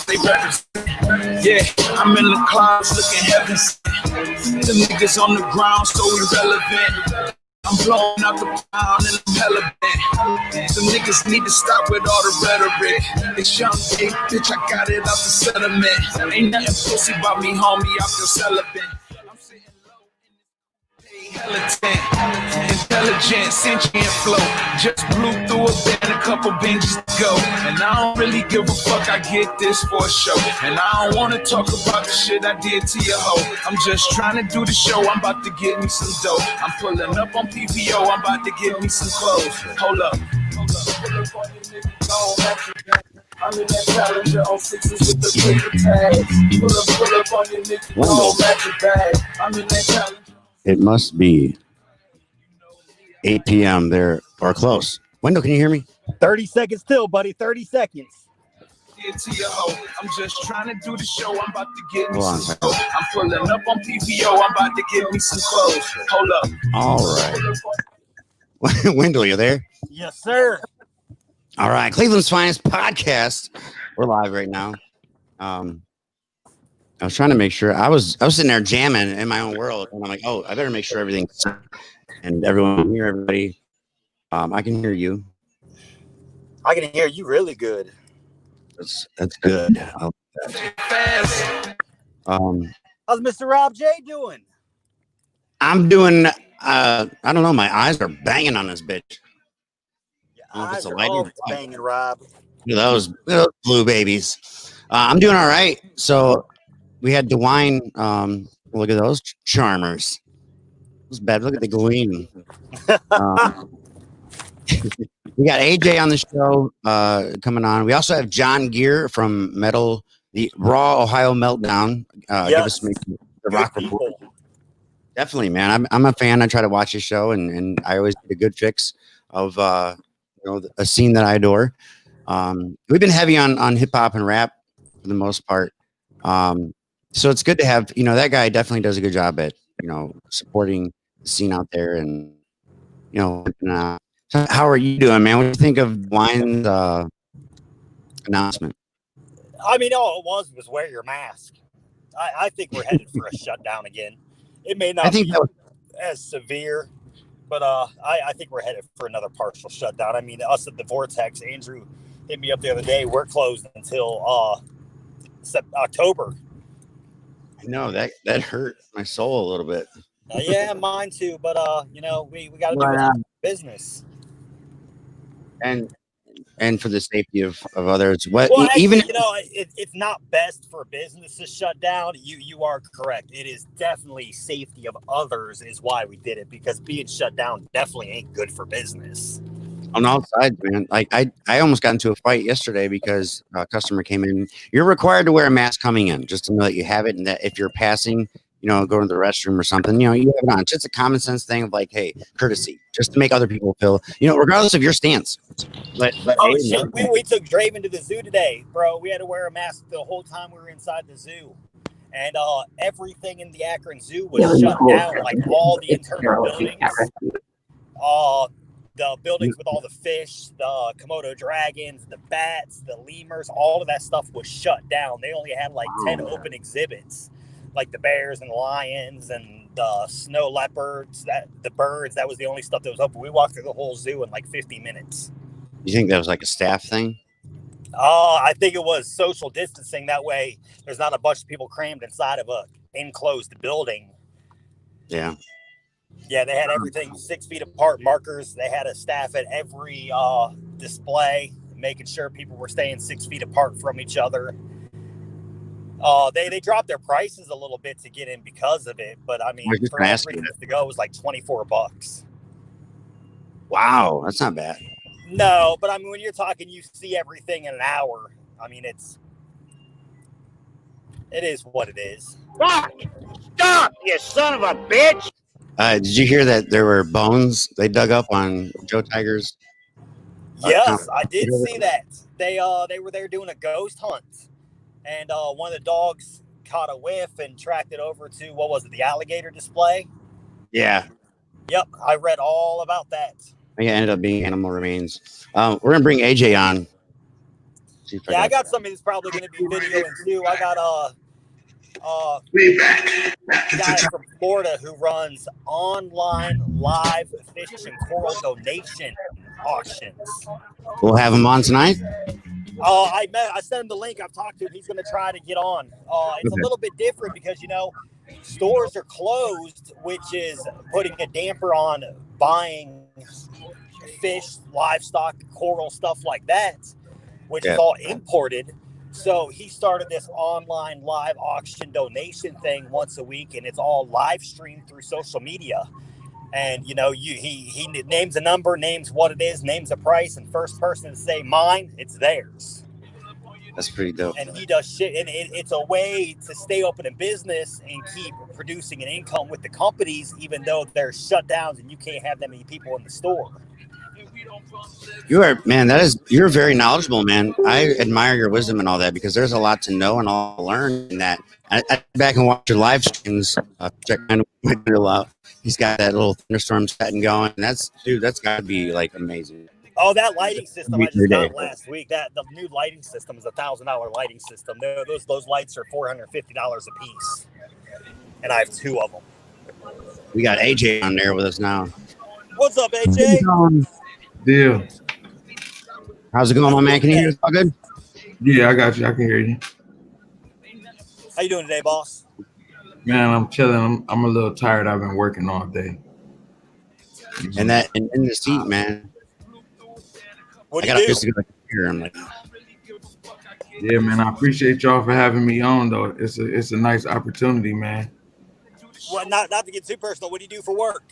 they represent. Yeah, I'm in the clouds looking heaven sent. The niggas on the ground so irrelevant. I'm blowing out the pound and I'm hella bent. Some niggas need to stop with all the rhetoric. It's young gay, bitch, I got it out the settlement. Ain't nothing pussy about me, homie, I feel celibate. I'm sitting low in this hella tent. Intelligent, sentient flow. Just blew through a band, a couple binges to go. And I don't really give a fuck, I get this for a show. And I don't wanna talk about the shit I did to your hoe. I'm just trying to do the show, I'm about to get me some dough. I'm pulling up on PPO, I'm about to get me some clothes. Hold up. I'm in that Challenger on sixes with the paper tags. Pull up on your niggas, don't match your bag. I'm in that Challenger. It must be 8 p.m. there or close. Wendell, can you hear me? 30 seconds till, buddy. 30 seconds. I'm just trying to do the show. I'm about to get me some clothes. I'm pulling up on PPO. I'm about to get me some clothes. Hold up. All right. Wendell, you there? Yes, sir. All right. Cleveland's Finest Podcast. We're live right now. I was trying to make sure. I was sitting there jamming in my own world, and I'm like, oh, I better make sure everything's and everyone can hear everybody. I can hear you. I can hear you really good. That's good. I like that. How's Mr. Rob J doing? I'm doing. I don't know. My eyes are banging on this bitch. Your eyes are always banging, Rob. Look at those blue babies. I'm doing all right. So we had DeWine. Look at those charmers. It's bad. Look at the gleam. We got AJ on the show coming on. We also have John Gear from the Raw Ohio Meltdown. Give us the rock report. Definitely, man. I'm a fan. I try to watch his show, and I always get a good fix of a scene that I adore. We've been heavy on hip hop and rap for the most part. So it's good to have, that guy definitely does a good job at, supporting the scene out there. And, so how are you doing, man? What do you think of Wine's announcement? I mean, all it was wear your mask. I think we're headed for a shutdown again. It may not be as severe, but I think we're headed for another partial shutdown. I mean, us at the Vortex, Andrew hit me up the other day. We're closed until October. I know that hurt my soul a little bit. Yeah, mine too. But we got to do business. And for the safety of others. It's not best for business to shut down. You are correct. It is definitely safety of others is why we did it, because being shut down definitely ain't good for business. On all sides, man. Like I almost got into a fight yesterday because a customer came in. You're required to wear a mask coming in, just to know that you have it, and that if you're passing, go to the restroom or something, you have it on. It's just a common sense thing of like, hey, courtesy, just to make other people feel, regardless of your stance. But shit, we took Draven to the zoo today, bro. We had to wear a mask the whole time we were inside the zoo. And everything in the Akron Zoo was shut down, like all the internal buildings. The buildings with all the fish, the Komodo dragons, the bats, the lemurs, all of that stuff was shut down. They only had like 10 open exhibits, like the bears and the lions and the snow leopards, the birds. That was the only stuff that was open. We walked through the whole zoo in like 50 minutes. You think that was like a staff thing? I think it was social distancing. That way there's not a bunch of people crammed inside of a enclosed building. Yeah. Yeah, they had everything 6 feet apart, markers. They had a staff at every display, making sure people were staying 6 feet apart from each other. They dropped their prices a little bit to get in because of it, but I mean, for everything to go, it was like $24. Wow, that's not bad. No, but I mean, when you're talking, you see everything in an hour. I mean, it is what it is. Stop, you son of a bitch! Did you hear that there were bones they dug up on Joe Tiger's? Yes, I did see that. They were there doing a ghost hunt, and one of the dogs caught a whiff and tracked it over to, what was it, the alligator display? Yeah. Yep, I read all about that. I think it ended up being animal remains. We're gonna bring AJ on Yeah, I got somebody that's probably going to be videoing too. I got a guy from Florida who runs online live fish and coral donation auctions. We'll have him on tonight. I sent him the link. I've talked to him. He's going to try to get on. It's a little bit different because, stores are closed, which is putting a damper on buying fish, livestock, coral, stuff like that, which is all imported. So he started this online live auction donation thing once a week, and it's all live streamed through social media. And he names a number, names what it is, names a price, and first person to say mine, it's theirs. That's pretty dope. And he does shit, and it's a way to stay open in business and keep producing an income with the companies, even though they're shut down and you can't have that many people in the store. You're very knowledgeable, man. I admire your wisdom and all that because there's a lot to know and all to learn in that. I back and watch your live streams. Check my channel out. He's got that little thunderstorm setting going. And that's got to be like amazing. Oh, that lighting system I just got last week. The new lighting system is $1,000 lighting system. Those lights are $450 a piece, and I have 2 of them. We got AJ on there with us now. What's up, AJ? Deal. How's it going, my man? Can you hear us all good? Yeah, I got you. I can hear you. How you doing today, boss? Man, I'm chilling. I'm a little tired. I've been working all day. And in the seat, man. What do you do? I'm like, yeah, man. I appreciate y'all for having me on, though. It's a nice opportunity, man. Well, not to get too personal. What do you do for work?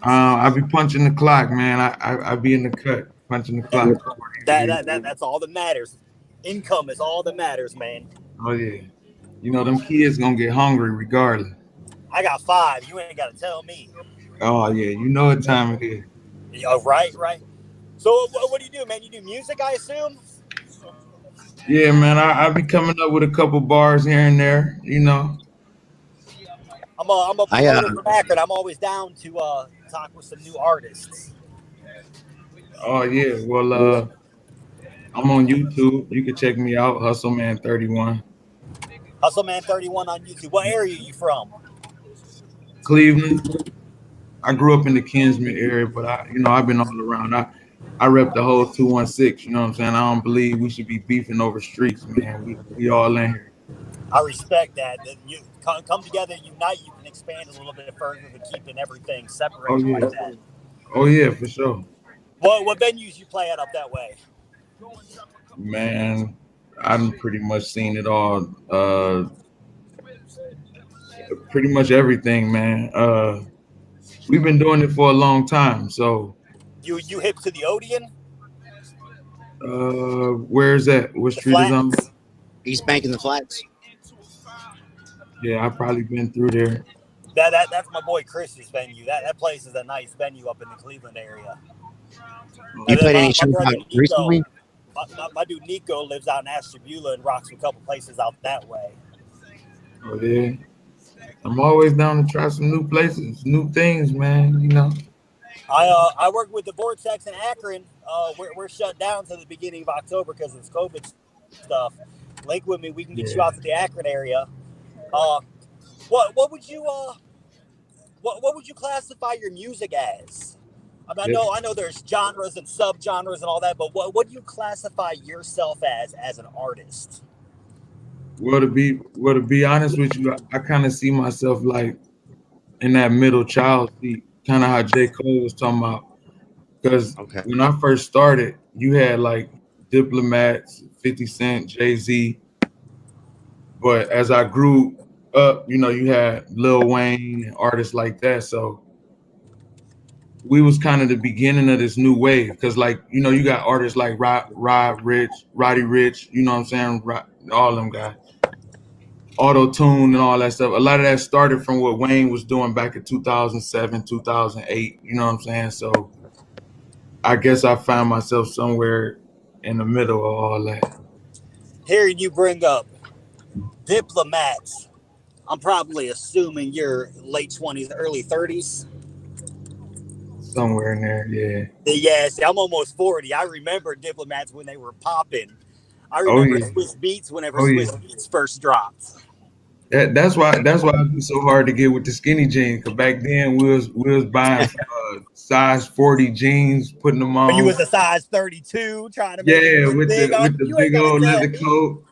I be punching the clock, man. I be in the cut, punching the clock. That's all that matters. Income is all that matters, man. Oh yeah, them kids gonna get hungry regardless. I got 5. You ain't got to tell me. Oh yeah, you know what time it is. Yeah, right. So what do you do, man? You do music, I assume? Yeah, man. I be coming up with a couple bars here and there. I'm a promoter from Akron. I'm always down to talk with some new artists. Oh yeah, well I'm on YouTube. You can check me out, Hustleman31. Hustleman31 on YouTube. What area are you from? Cleveland. I grew up in the Kinsman area, but I've been all around. I rep the whole 216. You know what I'm saying? I don't believe we should be beefing over streets, man. We all in here. I respect that. You come together, unite. You can expand a little bit further than keeping everything separated like that. Oh yeah, for sure. What venues you play at up that way? Man, I've pretty much seen it all. Pretty much everything, man. We've been doing it for a long time, so. You hip to the Odeon? Where is that? What street is on? East Bank in the Flats. Yeah, I've probably been through there. That's my boy Chris's venue. That place is a nice venue up in the Cleveland area. You played any shows recently? My dude Nico lives out in Ashtabula and rocks a couple places out that way. Oh yeah, I'm always down to try some new places, new things, man. I work with the Vortex in Akron. We're shut down to the beginning of October because of this COVID stuff. Link with me. We can get you out to the Akron area. What would you classify your music as? I mean, I know there's genres and subgenres and all that, but what do you classify yourself as an artist? Well, to be honest with you, I kind of see myself like in that middle child seat, kind of how J. Cole was talking about. Because when I first started, you had like Diplomats, 50 Cent, Jay-Z. But as I grew up, you had Lil Wayne and artists like that. So we was kind of the beginning of this new wave. Because you got artists like Roddy Ricch, you know what I'm saying? All them guys. Auto-tune and all that stuff. A lot of that started from what Wayne was doing back in 2007, 2008. You know what I'm saying? So I guess I found myself somewhere in the middle of all that. Hearing you bring up Diplomats, I'm probably assuming you're late 20s, early 30s. somewhere in there. Yeah. Yeah, see, I'm almost 40. I remember Diplomats when they were popping. I Oh remember yeah. Swiss Beats whenever Oh Swiss yeah. Beats first dropped. That's why it'd be so hard to get with the skinny jeans. Cause back then we was buying size 40 jeans, putting them But you on. was a size 32, trying to make it Yeah, look big. with the You ain't big gotta old tell leather me. coat.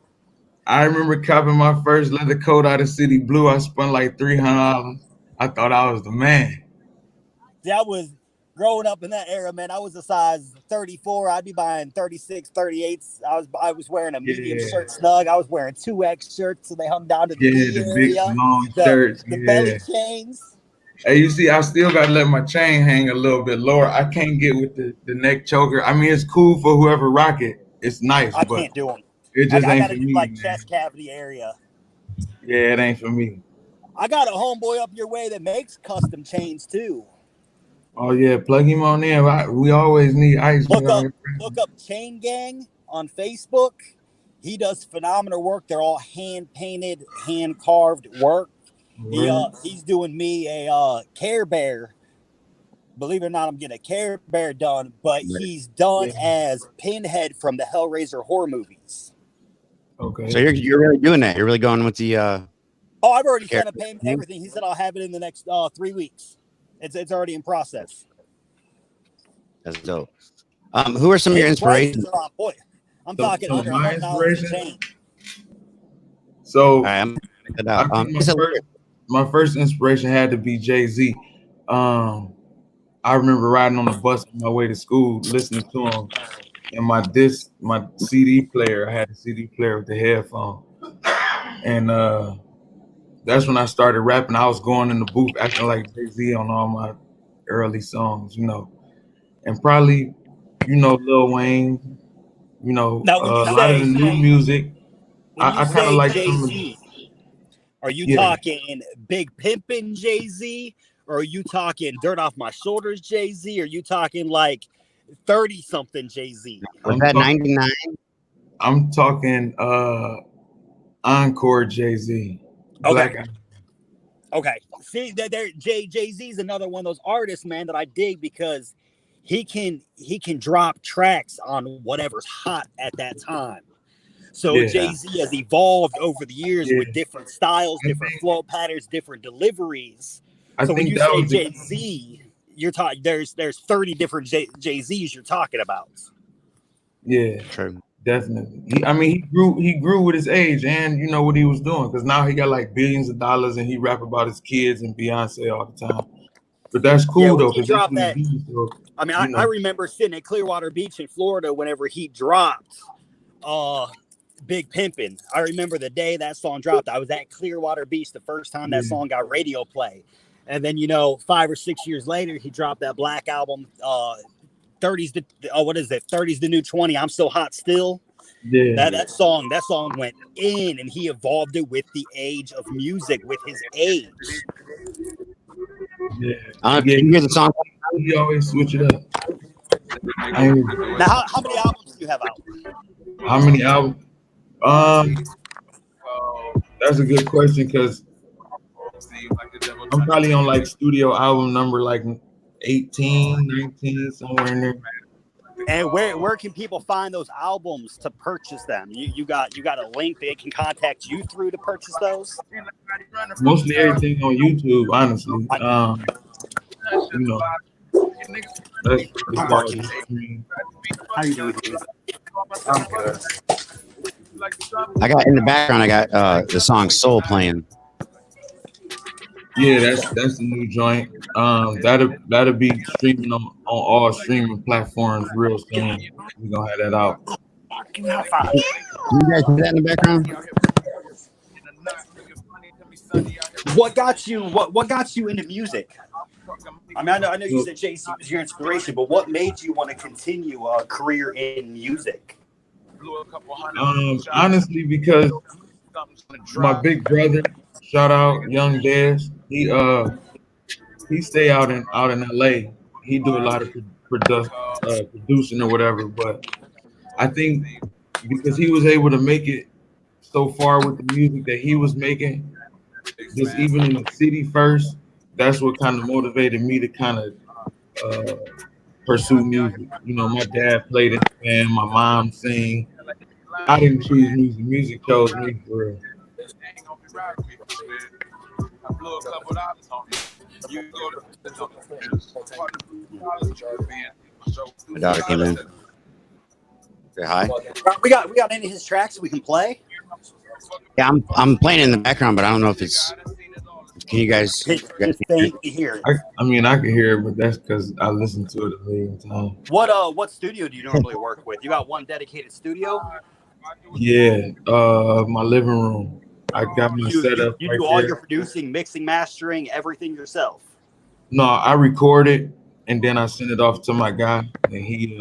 I remember copping my first leather coat out of City Blue. I spent like $300. I thought I was the man. See, I was growing up in that era, man. I was a size 34. I'd be buying 36, 38s. I was wearing a medium Yeah, shirt snug. I was wearing 2X shirts, so they hung down to the yeah, knee the big area. long The shirts. the belly Yeah. chains. Hey, you see, I still gotta let my chain hang a little bit lower. I can't get with the neck choker. I mean, it's cool for whoever rock it. It's nice, I but can't do them. it I just ain't got for to do me, like man. chest cavity area. Yeah, it ain't for me. I got a homeboy up your way that makes custom chains too. Oh yeah, plug him on in. We always need ice. Look up Chain Gang on Facebook. He does phenomenal work. They're all hand painted, hand carved work. He's doing me a Care Bear. Believe it or not, I'm getting a Care Bear done, but he's done as Pinhead from the Hellraiser horror movies. Okay. So you're really doing that. You're really going with the Oh, I've already sent a payment, everything. He said I'll have it in the next 3 weeks. It's already in process. That's dope. Who are some of your inspirations? Prices are on point. I'm talking under my $100 a inspiration. chain. So All right, I'm gonna check it out. I think my first inspiration had to be Jay-Z. I remember riding on the bus on my way to school, listening to him, and my CD player. I had a CD player with the headphone, and that's when I started rapping. I was going in the booth acting like Jay-Z on all my early songs, and probably, Lil Wayne, Now, when you a lot of the new music. I kind of like some of Jay-Z, are you talking Big Pimpin' Jay-Z? Or are you talking Dirt Off My Shoulders Jay-Z? Or are you talking like 30-something Jay-Z? Was that 99? I'm talking Encore Jay-Z. Okay. See, Jay-Z is another one of those artists, man, that I dig because he can drop tracks on whatever's hot at that time. So Jay-Z has evolved over the years with different styles, different flow patterns, different deliveries. So when you say Jay-Z, you're talking there's 30 different Jay-Z's you're talking about. Yeah, true. Definitely. He grew with his age and what he was doing, because now he got like billions of dollars and he rap about his kids and Beyonce all the time. But that's cool though, because that's what he do. So, I remember sitting at Clearwater Beach in Florida whenever he dropped Big Pimpin'. I remember the day that song dropped. I was at Clearwater Beach the first time that song got radio play. And then, 5 or 6 years later, he dropped that Black album, 30's the new 20. I'm So Hot Still. Yeah. That song went in, and he evolved it with the age of music, with his age. Yeah. You hear the song? He always switch it up. Now, how many albums do you have out? How many albums? That's a good question, because I'm probably on like studio album number like 18, 19, somewhere in there. And where can people find those albums to purchase them? You got a link they can contact you through to purchase those? Mostly everything on YouTube, honestly. I'm working. How you doing? I'm good. I got in the background. I got the song "Soul" playing. Yeah, that's the new joint. That'll be streaming on all streaming platforms real soon. We're gonna have that out. You guys hear that in the background? What got you into music? I know you said Jay-Z was your inspiration, but what made you want to continue a career in music? Honestly, because my big brother, shout out Young Dez, he stay out in LA. He do a lot of producing or whatever, but I think because he was able to make it so far with the music that he was making, just even in the city first, that's what kind of motivated me to kind of pursue music. You know, my dad played in the band, my mom sang. I didn't choose music. Music chose me for real. My daughter came in. Say hi. We got any of his tracks we can play? Yeah, I'm playing in the background, but I don't know if it's. Can you guys? It's faint to hear. I mean, I can hear it, but that's because I listened to it a million times. What studio do you normally work with? You got one dedicated studio? Yeah, my living room. I got my setup. You right do all there. your producing, mixing, mastering, everything yourself. No, I record it and then I send it off to my guy, and he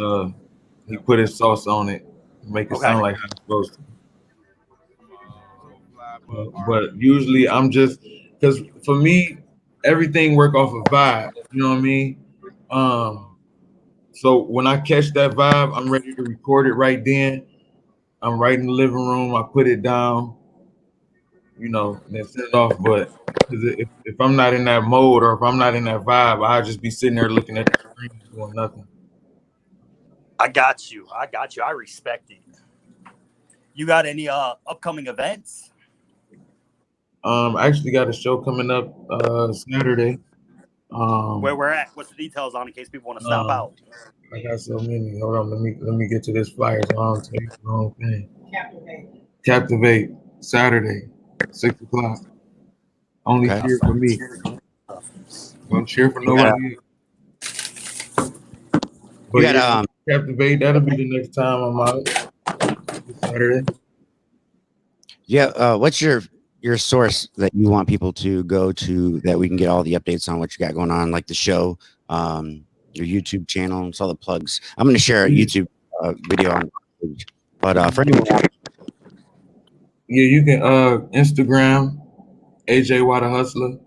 put his sauce on it, make it sound like how it's supposed to. But usually I'm just because for me everything work off of vibe. You know what I mean? So when I catch that vibe, I'm ready to record it right then. I'm right in the living room. I put it down, you know, and then send it off. But if I'm not in that mode or if I'm not in that vibe, I'll just be sitting there looking at the screen doing nothing. I got you. I respect it. You got any upcoming events? I actually got a show coming up Saturday. Where we're at? What's the details on in case people want to stop out? I got so many. Hold on, let me get to this flyer so I don't tell you the wrong thing. Captivate Saturday, 6 o'clock. Only cheer for me. Don't cheer for nobody. But yeah, Captivate, that'll be the next time I'm out. Saturday. Yeah, what's your source that you want people to go to that we can get all the updates on what you got going on, like the show, your YouTube channel, and all the plugs. I'm going to share a YouTube video on page. But for anyone else, yeah, you can Instagram AJ Water Hustler.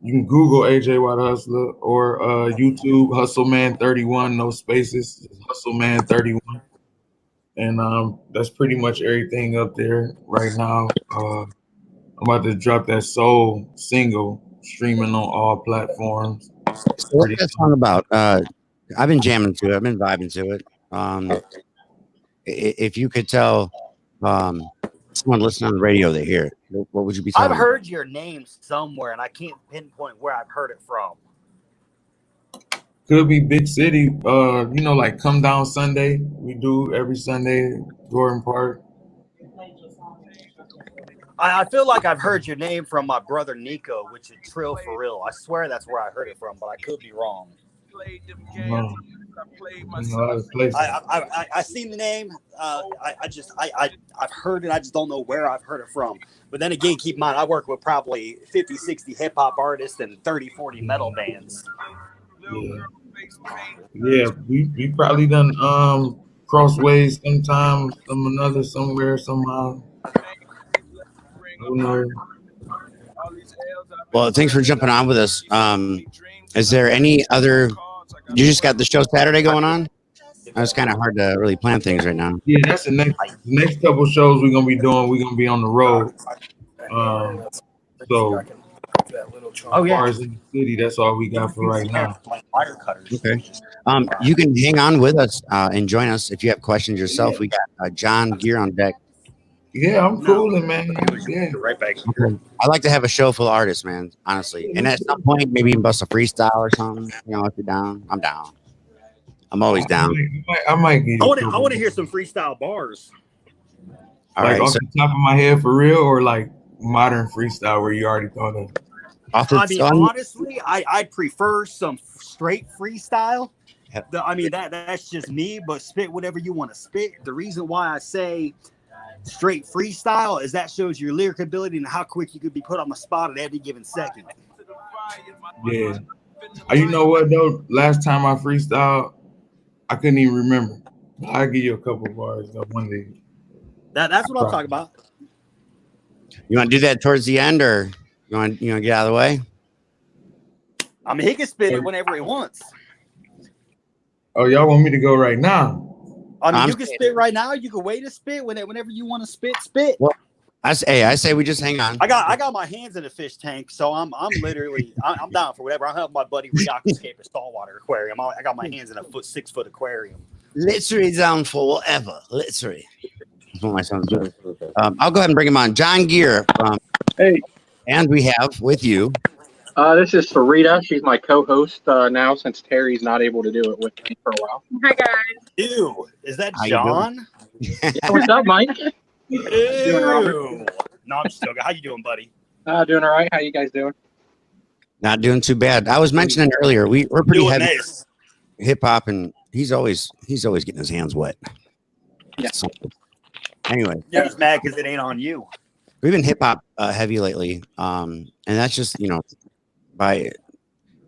You can Google AJ Water Hustler or YouTube Hustleman 31, no spaces, Hustleman 31. And that's pretty much everything up there right now. I'm about to drop that Soul single, streaming on all platforms. So what's that song about? I've been jamming to it. I've been vibing to it. If you could tell someone listening on the radio they hear it, what would you be telling I've heard your name somewhere, and I can't pinpoint where I've heard it from. Could be big city. You know, like Come Down Sunday. We do every Sunday, Gordon Park. I feel like I've heard your name from my brother Nico, which is Trill for Real. I swear that's where I heard it from, but I could be wrong. I seen the name. I've heard it. I just don't know where I've heard it from. But then again, keep in mind, I work with probably 50, 60 hip hop artists and 30, 40 metal bands. Yeah, we probably done crossways sometime, somewhere, somehow. Well, thanks for jumping on with us. Is there any other? You just got the show Saturday going on? It's kind of hard to really plan things right now. Yeah, that's the next couple shows we're gonna be doing. We're gonna be on the road. So as far as in the city, that's all we got for right now. Okay. You can hang on with us and join us if you have questions yourself. We got John Gear on deck. Yeah, I'm cooling, man. Yeah. Right back. Okay. I like to have a show full of artists, man, honestly. And at some point, maybe even bust a freestyle or something. You know, if you're down, I'm down. I'm always down. I might get I want to hear some freestyle bars. All like right, off the top of my head for real, or like modern freestyle where you already thought of? Honestly, I'd prefer some straight freestyle. Yep. That's just me, but spit whatever you want to spit. The reason why I say straight freestyle is that shows your lyric ability and how quick you could be put on the spot at every given second. Yeah. You know what though? Last time I freestyled, I couldn't even remember. I'll give you a couple bars though one day. That's what I'm talking about. You want to do that towards the end, or you want to get out of the way? I mean, he can spit it whenever he wants. Oh, y'all want me to go right now? I mean, you can spit right now. You can wait to spit whenever you want to spit. Well, I say we just hang on. I got my hands in a fish tank, so I'm literally I'm down for whatever. I have my buddy Reaquascape a saltwater aquarium. I got my hands in a 6-foot aquarium. Literally down for whatever. Literally. That's what my son's doing. I'll go ahead and bring him on. John Gear. Hey. And we have with you. This is Sarita. She's my co-host now since Terry's not able to do it with me for a while. Hi, guys. Ew, is that How John? Yeah, what's up, Mike? Ew. No, I'm just joking. How you doing, buddy? Doing all right. How you guys doing? Not doing too bad. I was mentioning earlier, we're pretty Doing heavy nice. hip hop, and he's always getting his hands wet. Yeah. So, anyway, You're just mad because it ain't on you. we've been hip hop heavy lately, and that's just by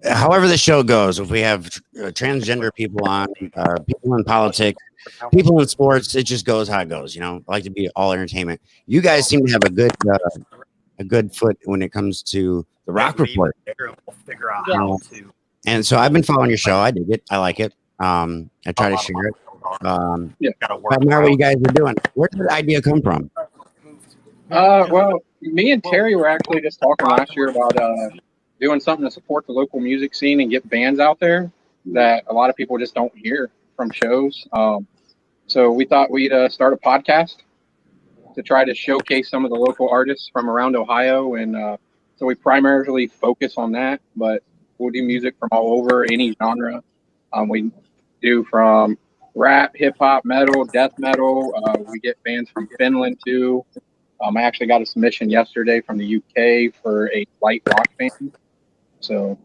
however the show goes. If we have transgender people on, people in politics, people in sports, it just goes how it goes. I like to be all entertainment. You guys seem to have a good foot when it comes to the Rock Report. We'll figure out how to. And so I've been following your show. I dig it. I like it. I try to share it. I admire what you guys are doing. Where did the idea come from? Well, me and Terry were actually just talking last year about doing something to support the local music scene and get bands out there that a lot of people just don't hear from shows. So we thought we'd start a podcast to try to showcase some of the local artists from around Ohio. And so we primarily focus on that, but we'll do music from all over, any genre. We do from rap, hip hop, metal, death metal. We get bands from Finland too. I actually got a submission yesterday from the UK for a light rock band. So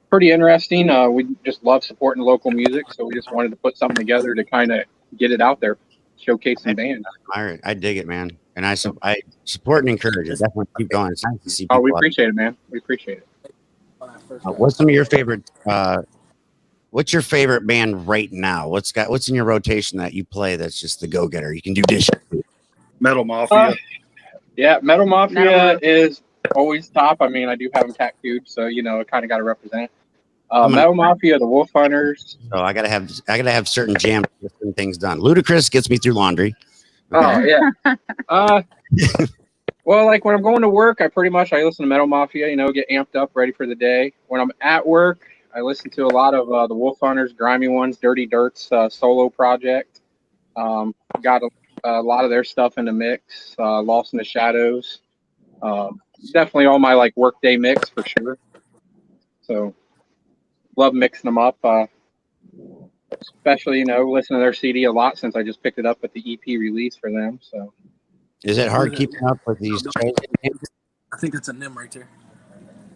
pretty interesting. We just love supporting local music. So we just wanted to put something together to kind of get it out there, showcase some bands. I dig it, man. And I support and encourage it. Definitely keep going. It's nice to see people. Oh, we appreciate it, man. We appreciate it. What's some of your favorite? What's your favorite band right now? What's in your rotation that you play that's just the go-getter? You can do dishes. Metal Mafia. Yeah, Metal Mafia is always top. I mean, I do have them tattooed, so kind of got to represent. Metal Mafia, the Wolf Hunters. So I gotta have certain jams to get certain things done. Ludacris gets me through laundry. Okay. Oh yeah. Well, like when I'm going to work, I listen to Metal Mafia. Get amped up, ready for the day. When I'm at work, I listen to a lot of the Wolf Hunters, Grimy Ones, Dirty Dirt's solo project. Got a lot of their stuff in the mix. Lost in the Shadows. Definitely all my like workday mix for sure. So love mixing them up. Especially listen to their CD a lot since I just picked it up at the EP release for them. So is it hard keeping up with these shows? I think it's a NIM right there.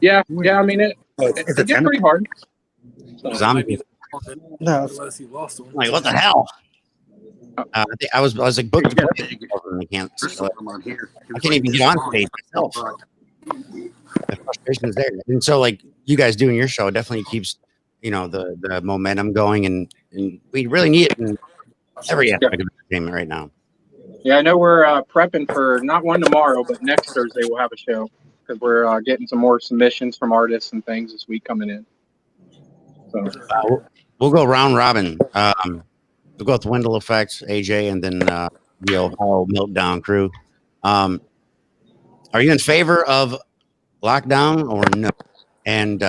Yeah. I mean it gets pretty hard. So. Zombie. No, unless he lost one. Like what the hell? I was like booked. I can't even get on stage myself. The frustration is there, and so like you guys doing your show definitely keeps the momentum going, and we really need it in every aspect of entertainment right now. Yeah, I know we're prepping for not one tomorrow, but next Thursday we'll have a show because we're getting some more submissions from artists and things this week coming in. So we'll go round robin. We'll go with Wendell Effect, AJ, and then the Ohio Meltdown crew. Are you in favor of lockdown or no? And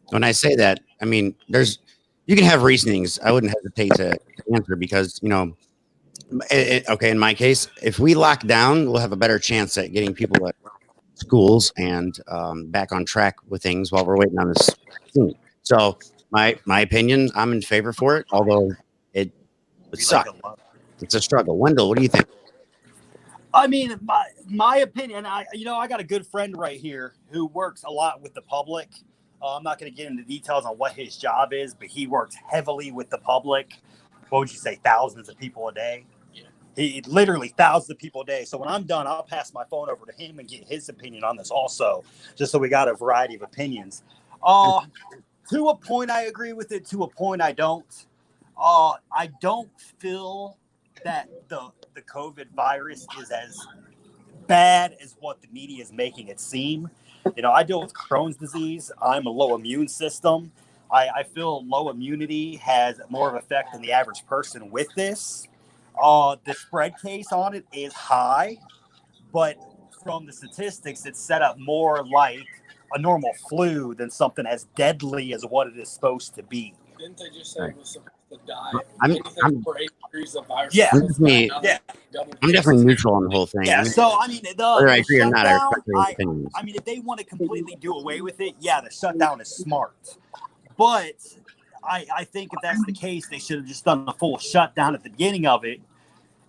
when I say that, I mean you can have reasonings. I wouldn't hesitate to answer because okay, in my case, if we lock down, we'll have a better chance at getting people at schools and back on track with things while we're waiting on this. So my opinion, I'm in favor for it, although it would suck. It's a struggle. Wendell, what do you think? I mean, my opinion, I got a good friend right here who works a lot with the public. I'm not going to get into details on what his job is, but he works heavily with the public. What would you say, thousands of people a day? Yeah. He literally thousands of people a day. So when I'm done, I'll pass my phone over to him and get his opinion on this also, just so we got a variety of opinions. To a point, I agree with it. To a point, I don't. I don't feel that the COVID virus is as bad as what the media is making it seem. I deal with Crohn's disease. I'm a low immune system. I feel low immunity has more of an effect than the average person with this. The spread case on it is high, but from the statistics, it's set up more like a normal flu than something as deadly as what it is supposed to be. Didn't they just say it was supposed to die? I'm for 8 degrees of virus. Yeah. I'm definitely neutral on the whole thing. Yeah, I mean, so I mean, whether I the agree or not, I shutdown, respect everyone's opinions. I mean, if they want to completely do away with it, yeah, the shutdown is smart. But I think if that's the case, they should have just done a full shutdown at the beginning of it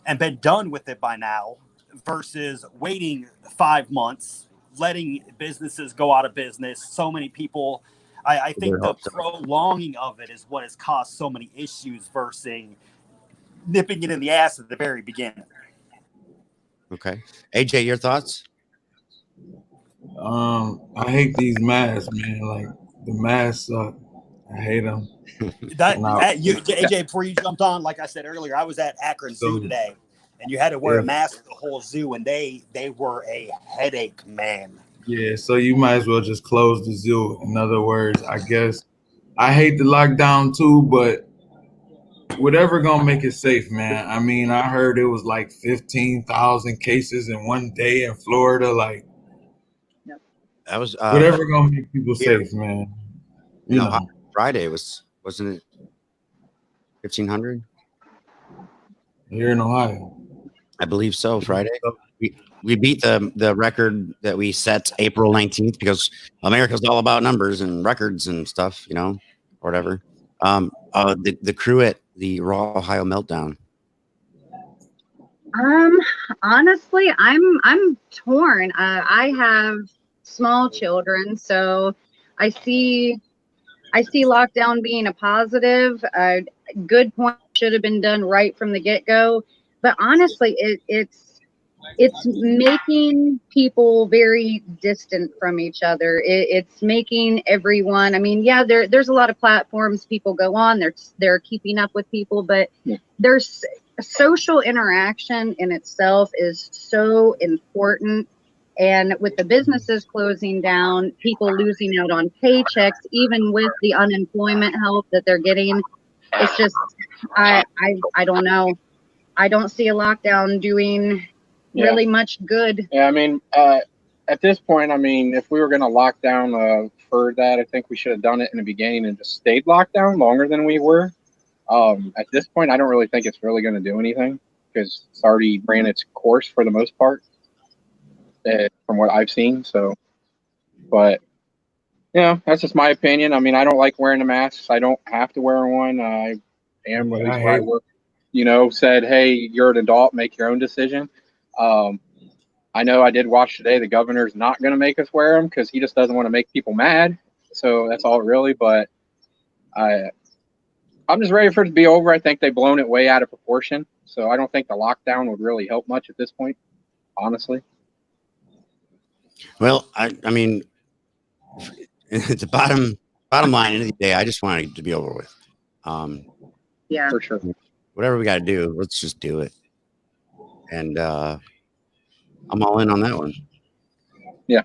and been done with it by now versus waiting 5 months, letting businesses go out of business. So many people, I think the prolonging of it is what has caused so many issues versus nipping it in the ass at the very beginning. Okay. AJ, your thoughts? I hate these masks, man. Like, the masks suck. I hate them. AJ, before you jumped on, like I said earlier, I was at Akron Zoo today, and you had to wear a mask for the whole zoo, and they were a headache, man. Yeah, so you might as well just close the zoo. In other words, I guess I hate the lockdown too, but whatever gonna make it safe, man. I mean, I heard it was like 15,000 cases in one day in Florida. Like, that was whatever gonna make people safe, man. You know. Friday wasn't it 1,500 here in Ohio? I believe so. Friday, we beat the record that we set April 19th because America's all about numbers and records and stuff, you know, or whatever. The crew at the Raw Ohio Meltdown. Honestly, I'm torn. I have small children, so I see lockdown being a positive. Good point, should have been done right from the get-go. But honestly, it's making people very distant from each other. It's making everyone. I mean, yeah, there's a lot of platforms people go on. They're keeping up with people, but there's social interaction in itself is so important. And with the businesses closing down, people losing out on paychecks, even with the unemployment help that they're getting, it's just, I don't know. I don't see a lockdown doing really much good. Yeah, I mean, at this point, I mean, if we were going to lock down for that, I think we should have done it in the beginning and just stayed locked down longer than we were. At this point, I don't really think it's really going to do anything because it's already ran its course for the most part. From what I've seen, so, but yeah, that's just my opinion. I mean, I don't like wearing the masks. I don't have to wear one. I am, at least where I work, you know, said, hey, you're an adult, make your own decision. I know I did watch today. The governor's not going to make us wear them because he just doesn't want to make people mad. So that's all really. But I'm just ready for it to be over. I think they've blown it way out of proportion. So I don't think the lockdown would really help much at this point, honestly. Well, I mean, the bottom line, end of the day, I just want it to be over with. Yeah, for sure. Whatever we got to do, let's just do it. And I'm all in on that one. Yeah,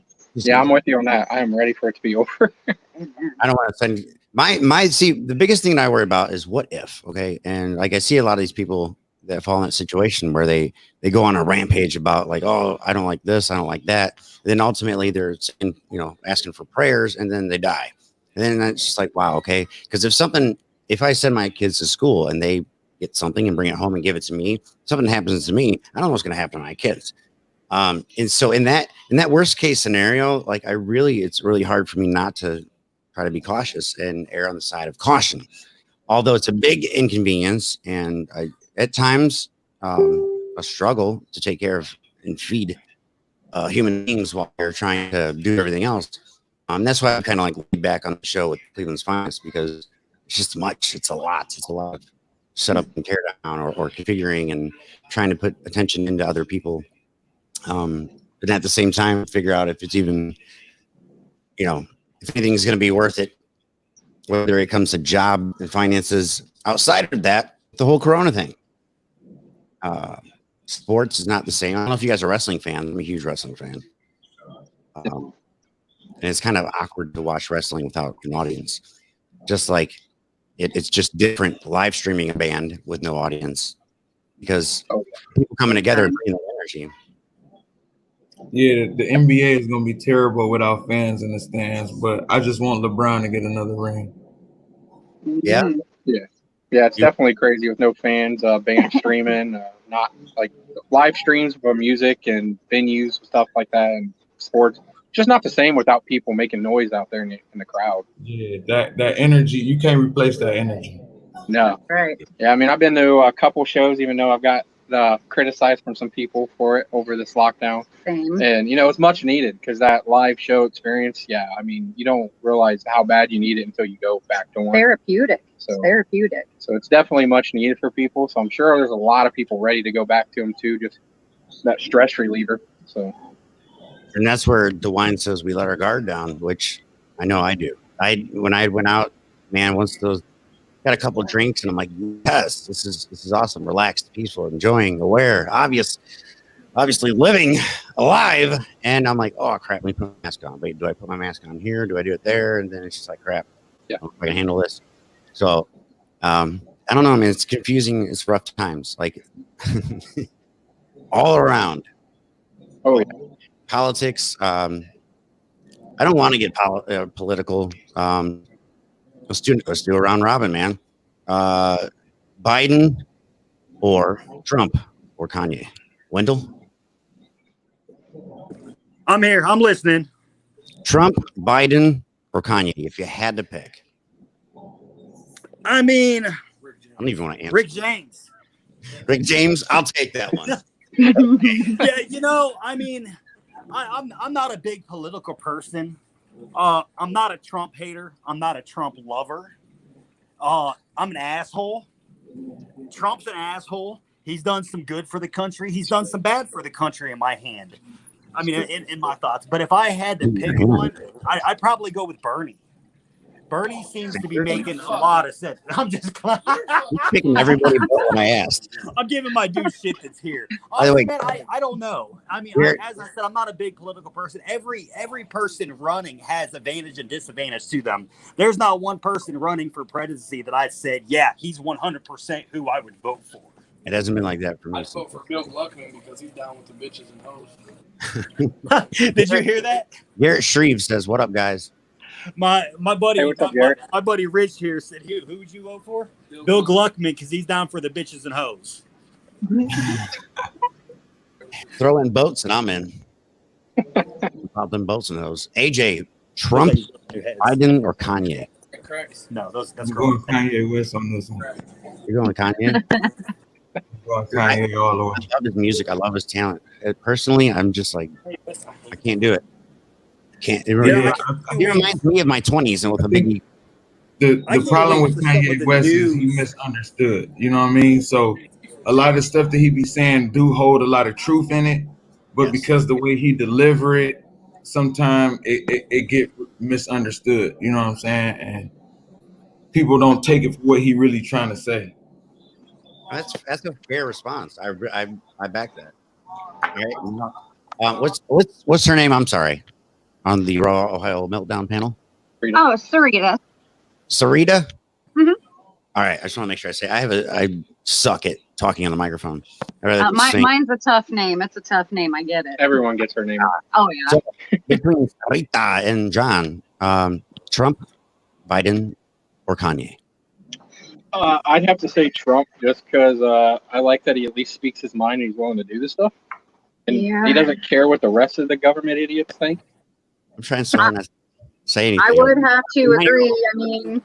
I'm with you on that. I am ready for it to be over. I don't want to send my see. The biggest thing that I worry about is what if. Okay, and like I see a lot of these people that fall in that situation where they go on a rampage about like, oh, I don't like this, I don't like that. And then ultimately they're saying, you know, asking for prayers, and then they die. And then it's just like, wow, okay. Because if I send my kids to school and they get something and bring it home and give it to me, something happens to me, I don't know what's going to happen to my kids. And so in that worst case scenario, like it's really hard for me not to try to be cautious and err on the side of caution. Although it's a big inconvenience and at times a struggle to take care of and feed human beings while you're trying to do everything else. That's why I kind of like laid back on the show with Cleveland's Finest, because it's just much. It's a lot of setup and tear down or configuring and trying to put attention into other people. But at the same time, figure out if it's even, you know, if anything's going to be worth it, whether it comes to job and finances outside of that, the whole Corona thing. Sports is not the same. I don't know if you guys are wrestling fans. I'm a huge wrestling fan. And it's kind of awkward to watch wrestling without an audience. Just like it's just different live streaming a band with no audience because people coming together and bringing that energy. Yeah, the NBA is gonna be terrible without fans in the stands, but I just want LeBron to get another ring. Yeah. Mhm. Yeah. It's You- definitely crazy with no fans, band streaming, not like live streams of music and venues and stuff like that, and sports. Just not the same without people making noise out there in the crowd. Yeah, that energy, you can't replace that energy. No. Right. Yeah, I mean, I've been to a couple shows, even though I've got criticized from some people for it over this lockdown. Same. And, it's much needed because that live show experience, yeah, I mean, you don't realize how bad you need it until you go back to one. Therapeutic. So, Therapeutic. so it's definitely much needed for people. So I'm sure there's a lot of people ready to go back to them too, just that stress reliever. So, And that's where DeWine says we let our guard down, which I know I do. When I went out, man, once those got a couple of drinks and I'm like, yes, this is awesome, relaxed, peaceful, enjoying, aware, obviously living alive. And I'm like, oh crap, let me put my mask on. Wait, do I put my mask on here? Do I do it there? And then it's just like crap. Yeah, I can handle this. So I don't know, man. It's confusing. It's rough times, like all around. Oh yeah. Politics. I don't want to get political. Let's do a round robin, man. Biden or Trump or Kanye. Wendell? I'm here. I'm listening. Trump, Biden, or Kanye, if you had to pick. I mean, I don't even want to answer. Rick James. Rick James, I'll take that one. Yeah, I mean, I'm not a big political person. I'm not a Trump hater. I'm not a Trump lover. I'm an asshole. Trump's an asshole. He's done some good for the country. He's done some bad for the country in my hand. I mean, in my thoughts. But if I had to pick one, I'd probably go with Bernie. Bernie seems to be making a lot of sense. I'm just picking everybody but when I asked. I'm giving my due shit that's here. By the way, Man, I don't know. I mean, as I said, I'm not a big political person. Every person running has advantage and disadvantage to them. There's not one person running for presidency that I said, yeah, he's 100% who I would vote for. It hasn't been like that for me. I'd vote for Bill Gluckman because he's down with the bitches and hoes. Did you hear that? Garrett Shreve says, "What up, guys?" My buddy, Hey, what's up, Garrett? my buddy Rich here said, who would you vote for? Bill Gluckman, because he's down for the bitches and hoes. Throw in boats and I'm in. Pop them boats and those. AJ, Trump, Biden, or Kanye? No, that's I'm going Kanye West on this one. You're going Kanye? Kanye all the way. I love his music. I love his talent. Personally, I'm just like, I can't do it. It reminds me of my 20s and with a big. The problem with Kanye West is he misunderstood. You know what I mean? So a lot of the stuff that he be saying do hold a lot of truth in it, but because the way he deliver it, sometimes it get misunderstood. You know what I'm saying? And people don't take it for what he really trying to say. That's a fair response. I back that. Right? What's her name? I'm sorry. On the Raw Ohio Meltdown panel. Oh, Sarita. Sarita? Mm-hmm. All right. I just want to make sure I say I suck at talking on the microphone. Mine's a tough name. It's a tough name. I get it. Everyone gets her name. Oh, yeah. So, between Sarita and John, Trump, Biden, or Kanye? I'd have to say Trump just because I like that he at least speaks his mind and he's willing to do this stuff. And he doesn't care what the rest of the government idiots think. I'm trying so hard not to say anything. I would have to agree. I mean,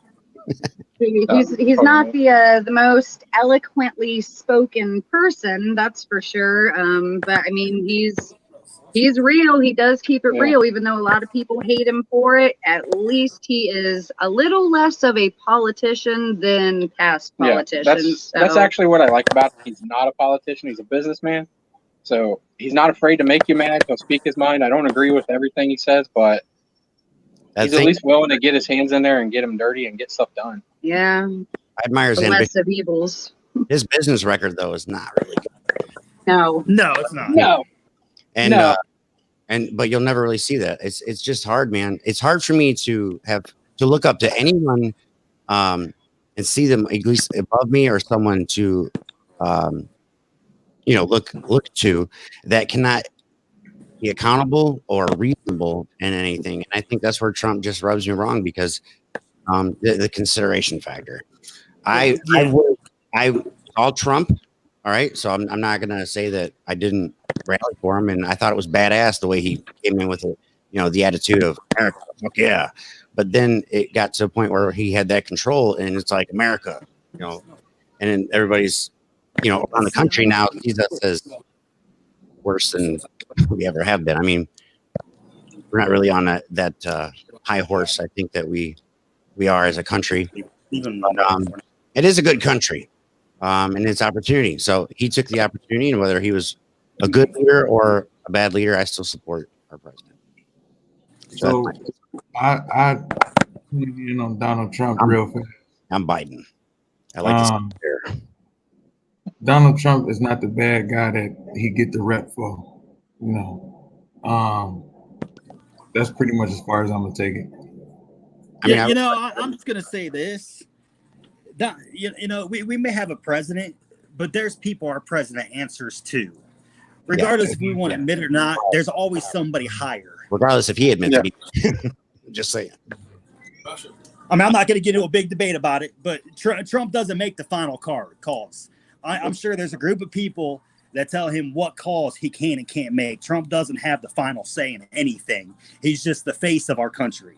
he's not the most eloquently spoken person, that's for sure. But I mean, he's real. He does keep it real, even though a lot of people hate him for it. At least he is a little less of a politician than past politicians. That's actually what I like about him. He's not a politician. He's a businessman. So he's not afraid to make you mad. He'll speak his mind. I don't agree with everything he says, but he's at least willing to get his hands in there and get him dirty and get stuff done. Yeah. I admire his ambition. Less of evils. His business record, though, is not really good. No, it's not. No. But you'll never really see that. It's just hard, man. It's hard for me to look up to anyone and see them at least above me or someone to look to that cannot be accountable or reasonable in anything. And I think that's where Trump just rubs me wrong because the consideration factor. I called Trump. All right, so I'm not gonna say that I didn't rally for him, and I thought it was badass the way he came in with it, the attitude of America, fuck yeah. But then it got to a point where he had that control, and it's like America, and then everybody's, around the country now sees us as worse than we ever have been. I mean, we're not really on that high horse. I think that we are as a country. But, it is a good country, and it's opportunity. So he took the opportunity, and whether he was a good leader or a bad leader, I still support our president. So I on Donald Trump real fast. I'm Biden. I like to Donald Trump is not the bad guy that he get the rep for. That's pretty much as far as I'm gonna take it. I'm just gonna say this. That we may have a president, but there's people our president answers to. Regardless if we want to admit it or not, there's always somebody higher. Regardless if he admits it. Just saying. I mean, I'm not going to get into a big debate about it, but Trump doesn't make the final calls. I'm sure there's a group of people that tell him what calls he can and can't make. Trump doesn't have the final say in anything. He's just the face of our country.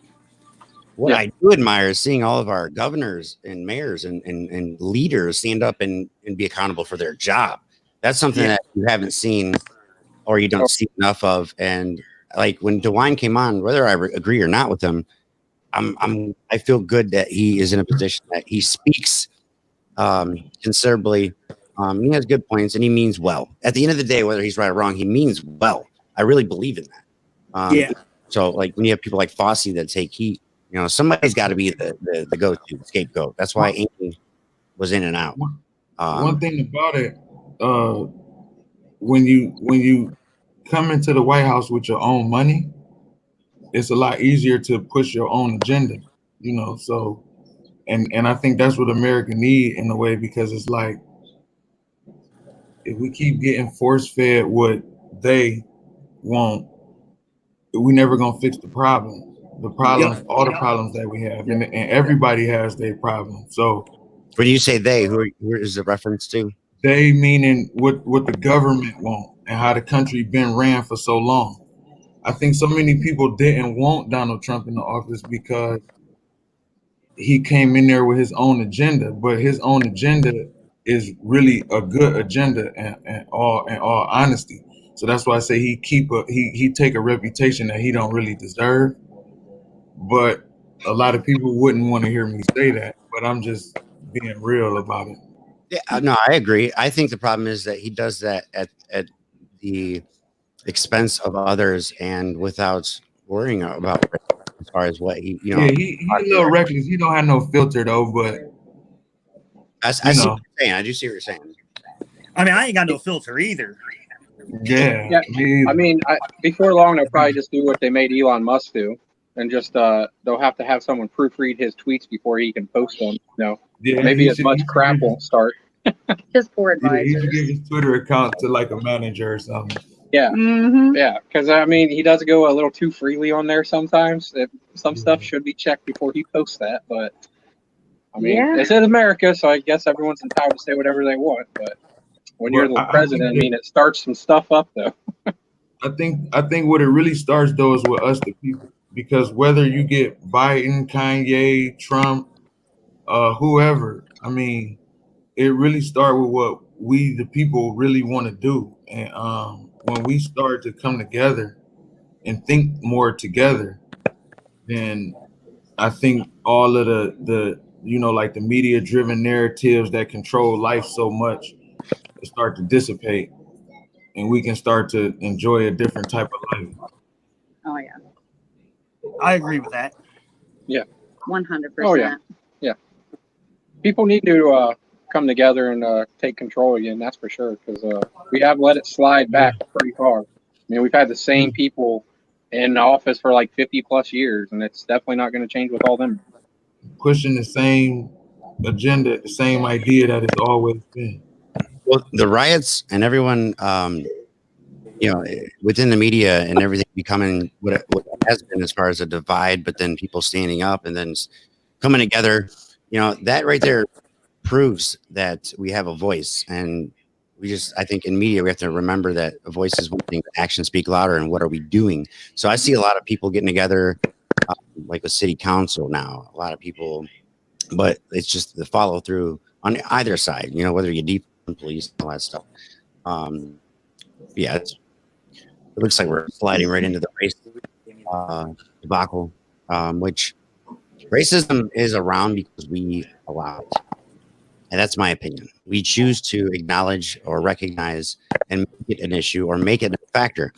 What I do admire is seeing all of our governors and mayors and leaders stand up and be accountable for their job. That's something that you haven't seen or you don't see enough of. And like when DeWine came on, whether I agree or not with him, I feel good that he is in a position that he speaks considerably. He has good points and he means well. At the end of the day, whether he's right or wrong, he means well. I really believe in that. So like when you have people like Fossey that take heat, somebody's got to be the go-to scapegoat. That's why Amy was in and out. One thing about it, when you come into the White House with your own money, it's a lot easier to push your own agenda. So and I think that's what America need in a way, because it's like if we keep getting force-fed what they want, we never gonna fix the problem. The problems, all the problems that we have, and everybody has their problems. So when you say they, who is the reference to? They meaning what the government want and how the country been ran for so long. I think so many people didn't want Donald Trump in the office because he came in there with his own agenda, but his own agenda is really a good agenda in all honesty. So that's why I say he take a reputation that he don't really deserve. But a lot of people wouldn't want to hear me say that, but I'm just being real about it. Yeah, no, I agree. I think the problem is that he does that at the expense of others and without worrying about as far as what he, he's a little reckless. He don't have no filter though, but I see what you're saying. I do see what you're saying. I mean, I ain't got no filter either. Yeah. I mean, before long, they'll probably just do what they made Elon Musk do, and just they'll have to have someone proofread his tweets before he can post them. Maybe as much crap won't start. His poor advisors. He should give his Twitter account to like a manager or something. Yeah, yeah, because I mean, he does go a little too freely on there sometimes. Some stuff should be checked before he posts that, but I mean, this is America, so I guess everyone's entitled to say whatever they want. But when you're the president, it starts some stuff up, though. I think what it really starts though is with us, the people, because whether you get Biden, Kanye, Trump, whoever, I mean, it really starts with what we, the people, really want to do. And when we start to come together and think more together, then I think all of the like the media driven narratives that control life so much will start to dissipate, and we can start to enjoy a different type of life. Oh yeah, I agree with that. Yeah, 100%. Oh yeah. People need to come together and take control again. That's for sure, because we have let it slide back pretty far. I mean, we've had the same people in office for like 50 plus years, and it's definitely not going to change with all them pushing the same agenda, the same idea that it's always been. Well, the riots and everyone, you know, within the media and everything becoming what it has been as far as a divide, but then people standing up and then coming together, you know, that right there proves that we have a voice. And I think in media, we have to remember that a voice is one thing, actions speak louder, and what are we doing? So I see a lot of people getting together, like with city council now, a lot of people, but it's just the follow through on either side, you know, whether you defund police, all that stuff. Yeah, it looks like we're sliding right into the race debacle, which racism is around because we allow it. And that's my opinion. We choose to acknowledge or recognize and make it an issue or make it a factor.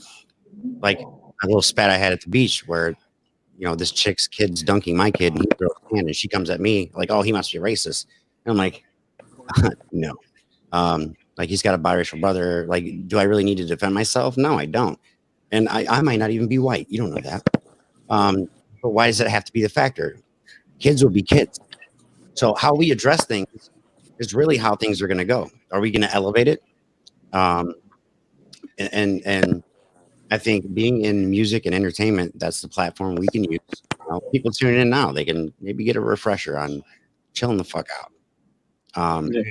Like a little spat I had at the beach where, you know, this chick's kid's dunking my kid and he throws his hand and she comes at me like, oh, he must be racist. And I'm like, no. Like he's got a biracial brother. Like, do I really need to defend myself? No, I don't. And I might not even be white. You don't know that. But why does it have to be the factor? Kids will be kids. So how we address things is really how things are going to go. Are we going to elevate it? And I think being in music and entertainment, that's the platform we can use. You know, people tuning in now, they can maybe get a refresher on chilling the fuck out.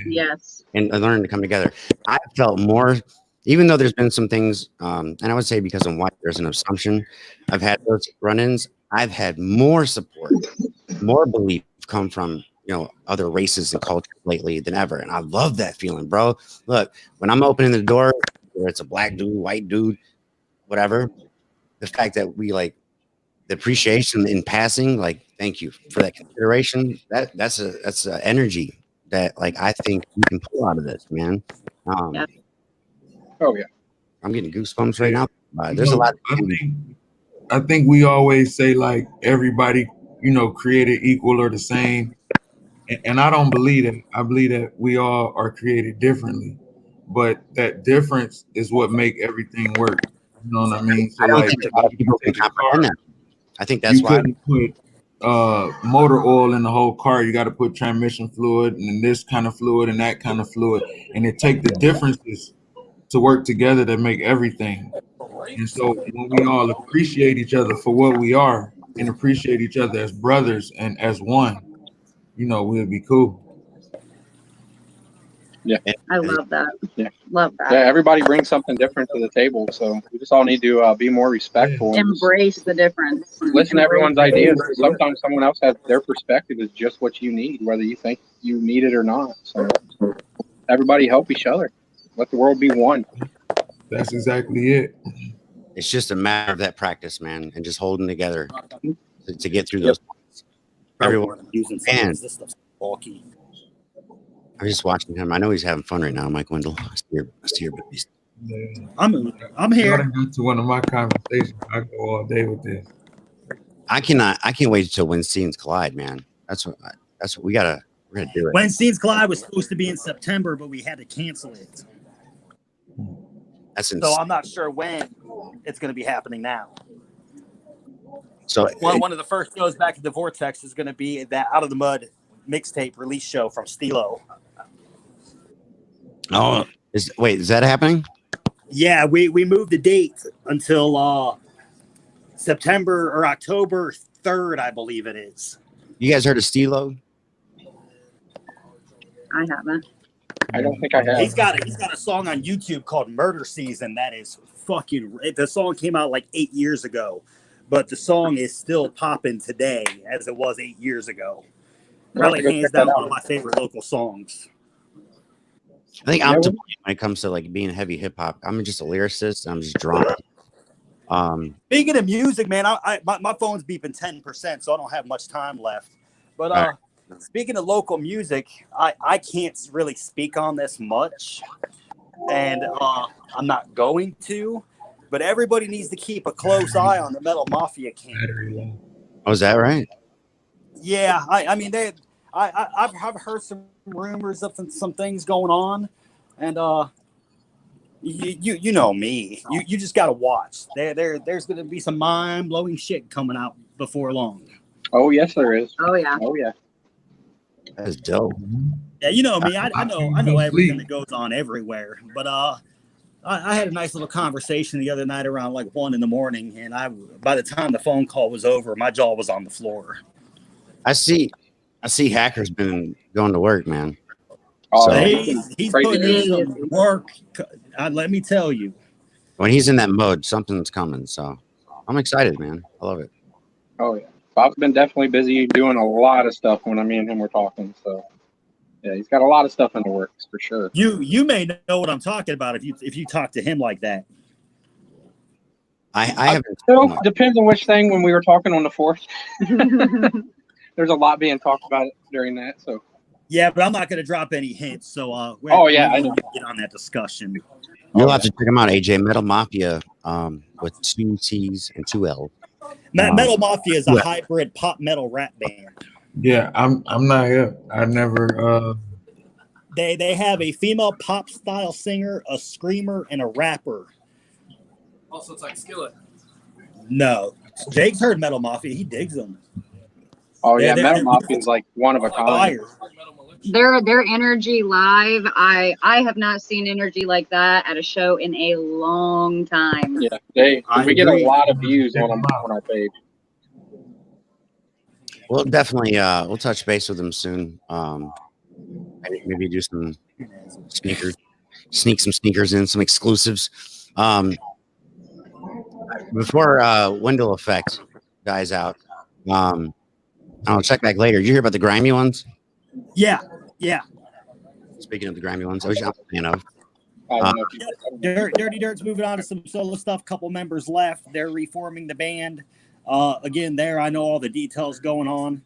Yes. And learn to come together. I felt more, even though there's been some things, and I would say because I'm white, there's an assumption. I've had those run-ins. I've had more support, more belief come from, you know, other races and cultures lately than ever. And I love that feeling, bro. Look, when I'm opening the door, whether it's a black dude, white dude, whatever, the fact that we like the appreciation in passing, like, thank you for that consideration. That's a energy that like I think we can pull out of this, man. Oh yeah, I'm getting goosebumps right now. There's a lot. I think we always say like everybody, you know, created equal or the same, and I don't believe that. I believe that we all are created differently, but that difference is what make everything work. You know what I mean? So I don't like, think a lot of people can comprehend that. I think that's why. You couldn't put motor oil in the whole car. You got to put transmission fluid and this kind of fluid and that kind of fluid, and it take the differences to work together to make everything. And so when we all appreciate each other for what we are and appreciate each other as brothers and as one, you know, we'll be cool. Yeah, I love that. Yeah, love that. Yeah, everybody brings something different to the table, so we just all need to be more respectful. Embrace the difference. Listen to everyone's ideas. Sometimes someone else has their perspective is just what you need, whether you think you need it or not. So everybody help each other. Let the world be one. That's exactly it. It's just a matter of that practice, man, and just holding together to get through those points. Everyone using this stuff's bulky. I'm just watching him. I know he's having fun right now, Mike Wendell. I see your babies. Yeah. I'm here. I got to one of my conversations. I go all day with this. I can't wait until when scenes collide, man. That's what we're gonna do it. When Scenes Collide was supposed to be in September, but we had to cancel it. That's insane. So I'm not sure when it's going to be happening now. So one of the first shows back at the Vortex is going to be that Out of the Mud mixtape release show from Stilo. Oh, is that happening? Yeah, we moved the date until September or October 3rd, I believe it is. You guys heard of Stilo? I haven't. I don't think I have. He's got a song on YouTube called Murder Season that is fucking. The song came out like 8 years ago, but the song is still popping today as it was 8 years ago. Probably hands down one of my favorite local songs. I think I'm to blame when it comes to like being heavy hip hop. I'm just a lyricist. I'm just drawn. Speaking of music, man, my phone's beeping 10%, so I don't have much time left. But speaking of local music, I can't really speak on this much, and I'm not going to. But everybody needs to keep a close eye on the Metal Mafia camp. Oh, is that right? Yeah, I mean I've heard some rumors of some things going on, and you know me, you just gotta watch. There's gonna be some mind blowing shit coming out before long. Oh yes, there is. Oh yeah. Oh yeah. That's dope. Yeah, you know me. I know everything that goes on everywhere, but I had a nice little conversation the other night around like 1 a.m, and by the time the phone call was over, my jaw was on the floor. I see Hacker's been going to work, man. Oh, So he's putting in some work. Let me tell you. When he's in that mode, something's coming. So I'm excited, man. I love it. Oh yeah, Bob's been definitely busy doing a lot of stuff when me and him were talking. So yeah, he's got a lot of stuff in the works for sure. You may know what I'm talking about if you talk to him like that. I haven't. So depends on which thing. When we were talking on the 4th, there's a lot being talked about during that. So yeah, but I'm not going to drop any hints. So I know. Get on that discussion. You'll have to check him out, AJ. Metal Mafia, with 2 T's and 2 L's. Metal Mafia is a hybrid pop metal rap band. Yeah, I'm not here. I never. They have a female pop style singer, a screamer, and a rapper. Also, it's like Skillet. No, Jake's heard Metal Mafia. He digs them. Oh yeah, Metal Mafia is like one of a kind. Their energy live, I have not seen energy like that at a show in a long time. Yeah, we get a lot of views on our page. We'll definitely we'll touch base with them soon. Maybe do some sneakers, sneak some sneakers in, some exclusives. Before Wendell Effect dies out, I'll check back later. Did you hear about the grimy ones? Yeah. Speaking of the grimy ones, I was a fan of. Dirty Dirt's moving on to some solo stuff. Couple members left. They're reforming the band. Again, I know all the details going on,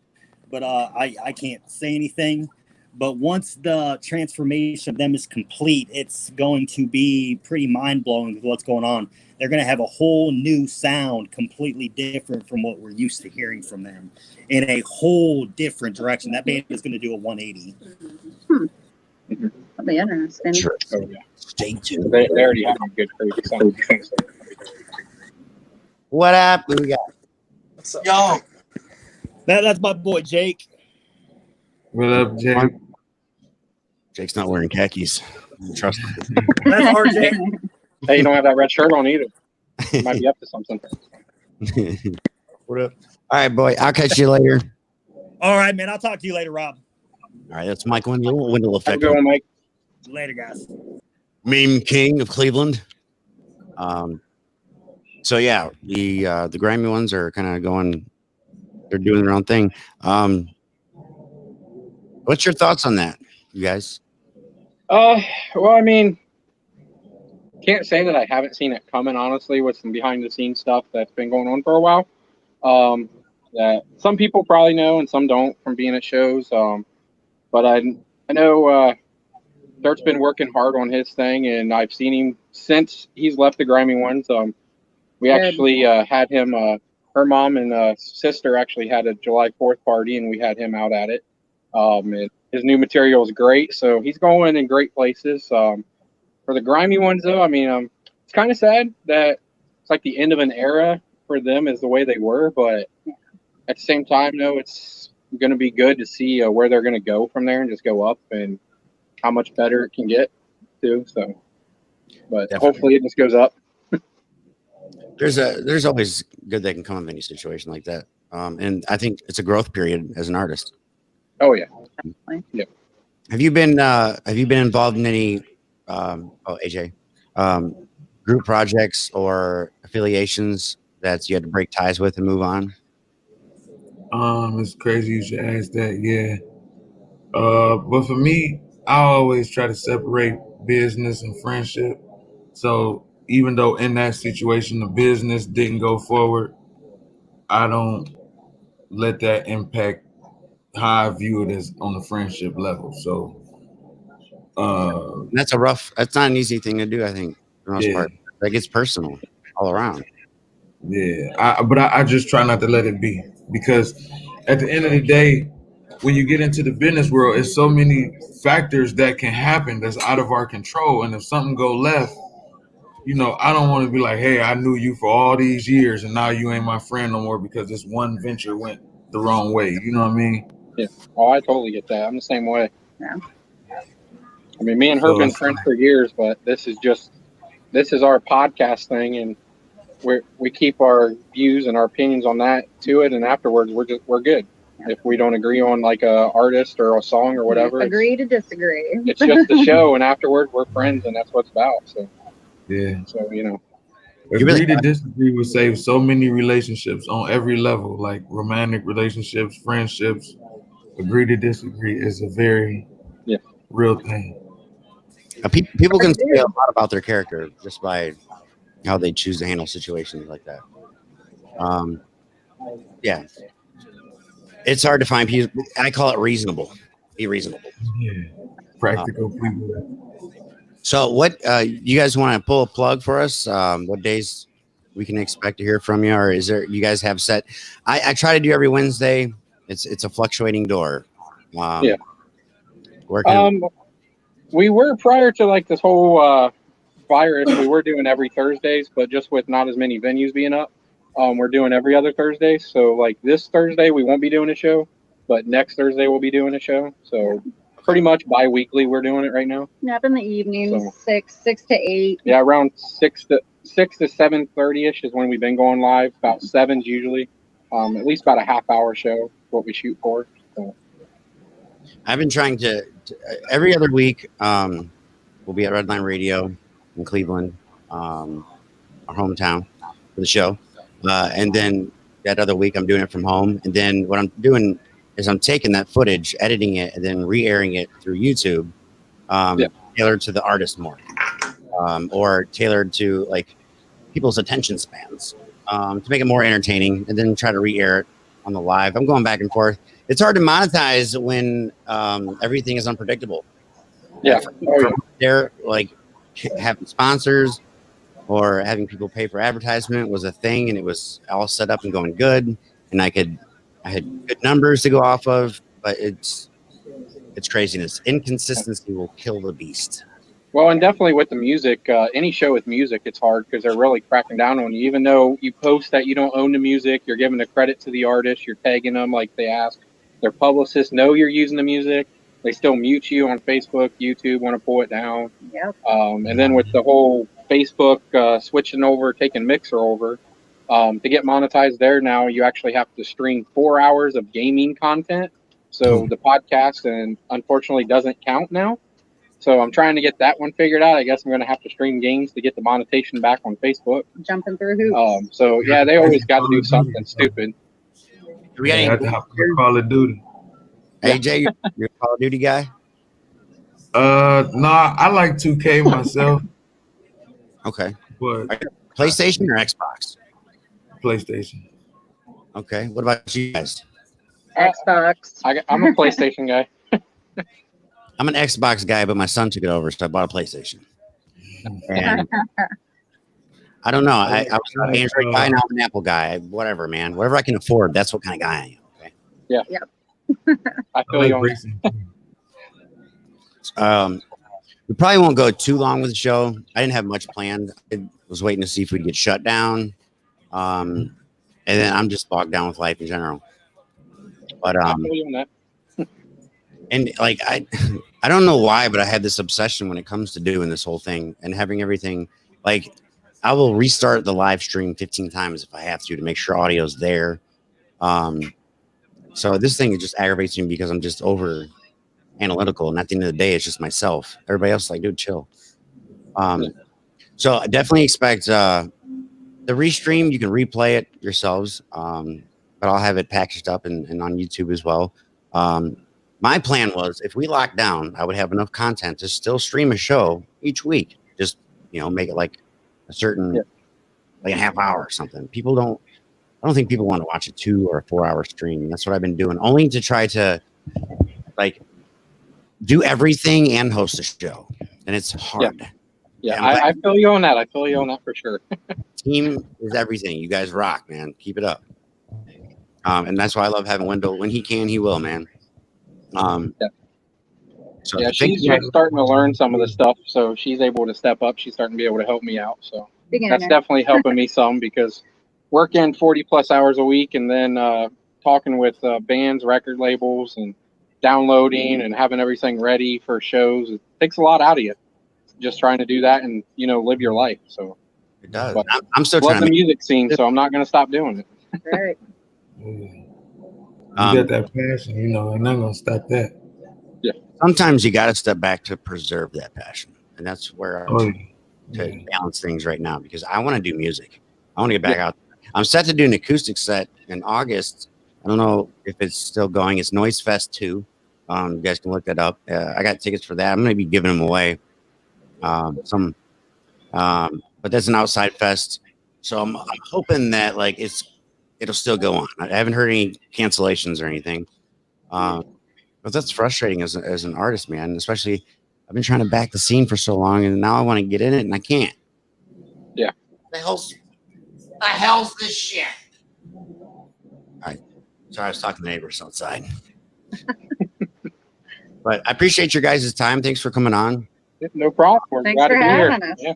but I can't say anything. But once the transformation of them is complete, it's going to be pretty mind-blowing with what's going on. They're going to have a whole new sound, completely different from what we're used to hearing from them, in a whole different direction. That band is going to do a 180. That'll be interesting. Sure. Stay tuned. They already have a good crazy sound. What up? What we got? What's up? Yo, that's my boy Jake. What up, Jake? Jake's not wearing khakis. Trust him. That's RJ. Hey, you don't have that red shirt on either. You might be up to something. What up? All right, boy. I'll catch you later. All right, man. I'll talk to you later, Rob. All right, that's Mike Wendell Effect. Have a good one, Mike. Later, guys. Meme King of Cleveland. So yeah, the grimy ones are kind of going. They're doing their own thing. What's your thoughts on that, you guys? Well, I mean, can't say that I haven't seen it coming, honestly, with some behind the scenes stuff that's been going on for a while. That some people probably know and some don't from being at shows. But I know Dirt's been working hard on his thing, and I've seen him since he's left the grimy ones. We actually had him. Her mom and sister actually had a July 4th party, and we had him out at it. And his new material is great, so he's going in great places. For the grimy ones, though, I mean, it's kind of sad that it's like the end of an era for them is the way they were, but at the same time, though, it's going to be good to see where they're going to go from there and just go up and how much better it can get, too. So, but hopefully it just goes up. There's always good that can come of any situation like that, and I think it's a growth period as an artist. Oh yeah, definitely. Have you been involved in any AJ group projects or affiliations that you had to break ties with and move on? It's crazy you should ask that. Yeah. But for me, I always try to separate business and friendship. So even though in that situation the business didn't go forward, I don't let that impact how I view it as on the friendship level. So that's not an easy thing to do, I think, for the most part. That gets personal all around. Yeah. But I just try not to let it be, because at the end of the day, when you get into the business world, it's so many factors that can happen that's out of our control. And if something go left, I don't want to be like, hey, I knew you for all these years and now you ain't my friend no more because this one venture went the wrong way. You know what I mean? Yeah. Oh, I totally get that. I'm the same way. Yeah. I mean, me and her been friends for years, but this is just this is our podcast thing, and we keep our views and our opinions on that to it, and afterwards we're good. If we don't agree on like a artist or a song or whatever, agree to disagree. It's just the show, and afterward we're friends, and that's what it's about. So yeah. So agree to disagree would save so many relationships on every level, like romantic relationships, friendships. Agree to disagree is a very real thing. People can say a lot about their character just by how they choose to handle situations like that. Yeah, it's hard to find people. I call it reasonable. Be reasonable. Yeah, practical people. So, what you guys want to pull a plug for us? What days we can expect to hear from you, or is there you guys have set? I try to do every Wednesday. It's a fluctuating door. Where can we were prior to like this whole virus, we were doing every Thursdays, but just with not as many venues being up, we're doing every other Thursday. So like this Thursday, we won't be doing a show, but next Thursday we'll be doing a show. So pretty much bi-weekly we're doing it right now. Yep, in the evenings, so, 6 to 8. Yeah, around 6 to 7:30ish is when we've been going live. About 7's usually, at least about a half-hour show, what we shoot for. So. I've been trying to every other week. We'll be at Redline Radio in Cleveland, our hometown, for the show, and then that other week I'm doing it from home. And then what I'm doing is I'm taking that footage, editing it, and then re-airing it through YouTube, tailored to the artist more, or tailored to like people's attention spans, to make it more entertaining, and then try to re-air it on the live. I'm going back and forth. It's hard to monetize when everything is unpredictable. Yeah, they're like having sponsors or having people pay for advertisement was a thing, and it was all set up and going good, and I had good numbers to go off of, but it's craziness. Inconsistency will kill the beast. Well, and definitely with the music, any show with music, it's hard because they're really cracking down on you. Even though you post that you don't own the music, you're giving the credit to the artist, you're tagging them like they ask. Their publicists know you're using the music. They still mute you on Facebook, YouTube, want to pull it down. Yep. And then with the whole Facebook switching over, taking Mixer over, to get monetized there now, you actually have to stream 4 hours of gaming content. So the podcast, and unfortunately, doesn't count now. So I'm trying to get that one figured out. I guess I'm going to have to stream games to get the monetization back on Facebook. Jumping through hoops. So yeah, they always got to do something stupid. Do we got any Call of Duty? AJ, you're a Call of Duty guy? Nah, I like 2K myself. Okay. But PlayStation or Xbox? PlayStation. Okay. What about you guys? Xbox. I'm a PlayStation guy. I'm an Xbox guy, but my son took it over, so I bought a PlayStation. And I don't know. I was an Android guy, now I'm an Apple guy. Whatever, man. Whatever I can afford, that's what kind of guy I am. Okay. Yeah. Yep. I feel you on we probably won't go too long with the show. I didn't have much planned. I was waiting to see if we'd get shut down. And then I'm just bogged down with life in general. But I feel you on that. and like I don't know why, but I had this obsession when it comes to doing this whole thing and having everything. Like I will restart the live stream 15 times if I have to make sure audio's there. So this thing just aggravates me because I'm just over analytical, and at the end of the day, it's just myself. Everybody else is like, dude, chill. So I definitely expect the restream. You can replay it yourselves, but I'll have it packaged up and on YouTube as well. My plan was if we locked down, I would have enough content to still stream a show each week. Just make it like a certain like a half hour or something. I don't think people want to watch a 2 or a 4 hour stream. That's what I've been doing, only to try to like do everything and host a show, and it's hard. Yeah, I feel you on that. I feel you on that for sure. Team is everything. You guys rock, man. Keep it up. And that's why I love having Wendell. When he can, he will, man. So yeah, she's starting to learn some of the stuff, so she's able to step up. She's starting to be able to help me out. So that's definitely helping me some, because working 40 plus hours a week and then talking with bands, record labels, and downloading and having everything ready for shows, it takes a lot out of you. just trying to do that and live your life. So it does. But I'm still love trying to the music scene, so I'm not going to stop doing it. Right. You got that passion, and I'm not gonna stop that. Yeah. Sometimes you got to step back to preserve that passion, and that's where I'm to balance things right now because I want to do music. I want to get back out. I'm set to do an acoustic set in August. I don't know if it's still going. It's Noise Fest 2. You guys can look that up. I got tickets for that. I'm going to be giving them away. But that's an outside fest. So I'm hoping that it'll still go on. I haven't heard any cancellations or anything. But that's frustrating as an artist, man. Especially I've been trying to back the scene for so long, and now I want to get in it, and I can't. Yeah. The hell's this shit? All right. Sorry, I was talking to neighbors outside. But I appreciate your guys' time. Thanks for coming on. No problem. We're Thanks glad for to be here. having us. Yeah.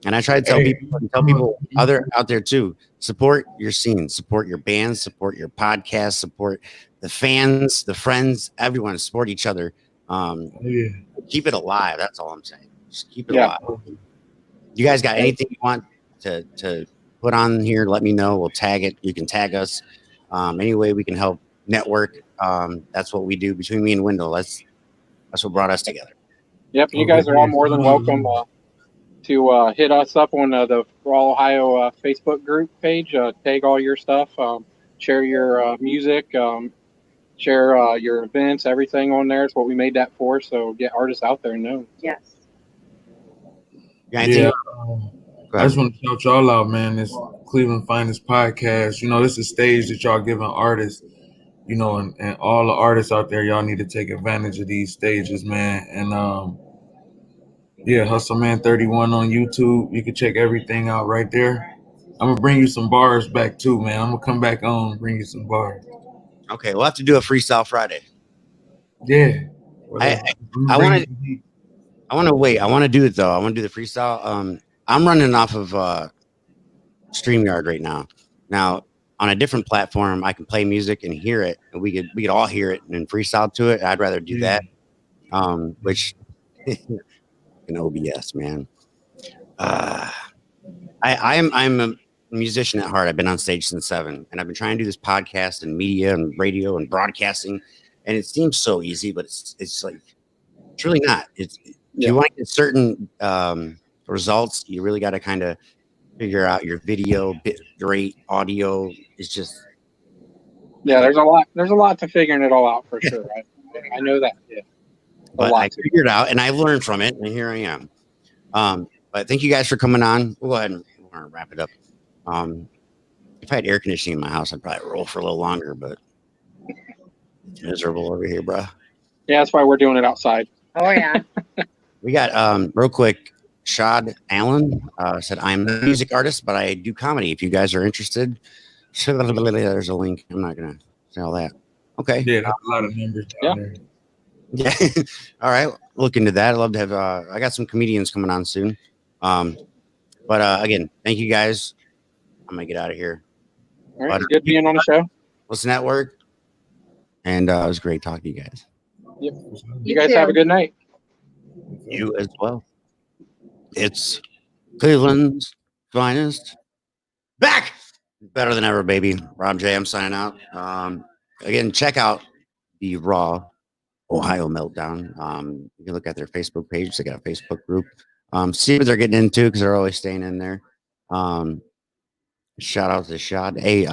And I try to tell people other out there too, support your scene, support your bands, support your podcast, support the fans, the friends, everyone, support each other. Keep it alive. That's all I'm saying. Just keep it alive. You guys got anything you want to put on here? Let me know. We'll tag it. You can tag us. Any way we can help network. That's what we do between me and Wendell. That's what brought us together. Yep. You guys are all more than welcome to hit us up on the Raw Ohio Facebook group page. Tag all your stuff. Share your music. Share your events. Everything on there is what we made that for. So get artists out there and know. Yes. I just want to shout y'all out, man. This Cleveland Finest podcast. This is a stage that y'all giving artists. And all the artists out there, y'all need to take advantage of these stages, man. And Hustle Man 31 on YouTube. You can check everything out right there. I'm gonna bring you some bars back too, man. I'm gonna come back on and bring you some bars. Okay, we'll have to do a freestyle Friday. Yeah. I want to wait. I want to do it though. I want to do the freestyle. I'm running off of StreamYard right now. Now on a different platform, I can play music and hear it, and we could all hear it and then freestyle to it. I'd rather do that. Which in OBS, man. I'm a musician at heart. I've been on stage since 7, and I've been trying to do this podcast and media and radio and broadcasting, and it seems so easy, but it's really not. If you want to get certain results, you really got to kind of figure out your video bit rate, audio. It's just there's a lot to figuring it all out for sure. I know that. Yeah. But I figured it out, and I learned from it, and here I am. But thank you guys for coming on. We'll go ahead and wrap it up. If I had air conditioning in my house, I'd probably roll for a little longer, but it's miserable over here, bro. Yeah, that's why we're doing it outside. Oh, yeah. We got, real quick, Shad Allen said, I'm a music artist, but I do comedy. If you guys are interested, there's a link. I'm not going to say all that. Okay. Yeah, that's a lot of numbers down there. Yeah. All right. Look into that. I'd love to have, I got some comedians coming on soon. But again, thank you guys. I'm going to get out of here. All right. It's good being on the show. Listen Network. And it was great talking to you guys. Yep. You guys have a good night. You as well. It's Cleveland's finest. Back better than ever, baby. Rob J, I'm signing out. Again, check out the Raw Ohio Meltdown. You can look at their Facebook page. They got a Facebook group. See what they're getting into because they're always staying in there. Shout out to Shad. Hey,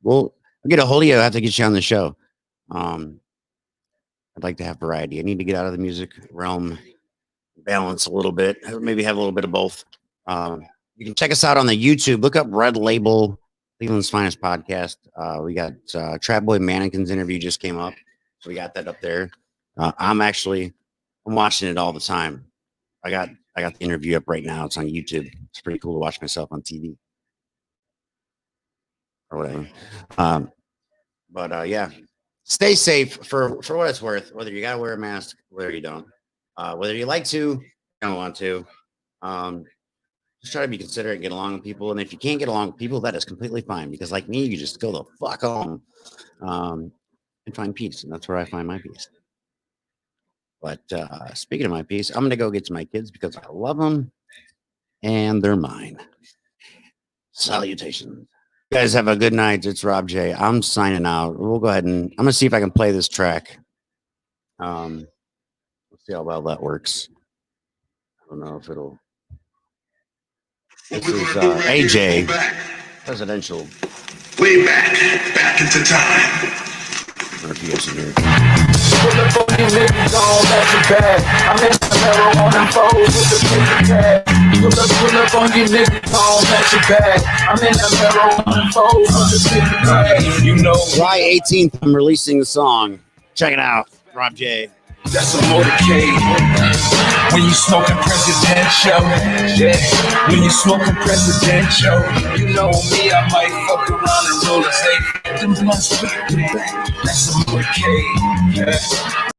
we'll get a hold of you. I have to get you on the show. I'd like to have variety. I need to get out of the music realm, balance a little bit, maybe have a little bit of both. You can check us out on the YouTube. Look up Red Label, Cleveland's Finest Podcast. We got Trap Boy Mannequin's interview just came up. So we got that up there. I'm watching it all the time. I got the interview up right now. It's on YouTube. It's pretty cool to watch myself on TV or whatever. But yeah, stay safe for what it's worth. Whether you gotta wear a mask, whether you don't, whether you like to, don't want to. Just try to be considerate and get along with people. And if you can't get along with people, that is completely fine. Because like me, you just go the fuck home and find peace. And that's where I find my peace. But speaking of my piece, I'm going to go get to my kids because I love them and they're mine. Salutations. You guys have a good night. It's Rob J. I'm signing out. We'll go ahead and I'm going to see if I can play this track. Let's see how well that works. I don't know if it'll. This is AJ, presidential. Way back into time. I don't know if you guys can hear it. Pull up on these niggas on at your back. I'm in the mirror on them foes with the paper tag. Pull up on these niggas on at your back. I'm in the mirror on them foes with the paper tag. You know, July 18th, I'm releasing the song. Check it out. Rob J. that's a motorcade. When you smoking presidential, yeah. When you smoking presidential, you know me, I might fuck around and roll a safe. Them blunts back to back. That's a motorcade, yeah.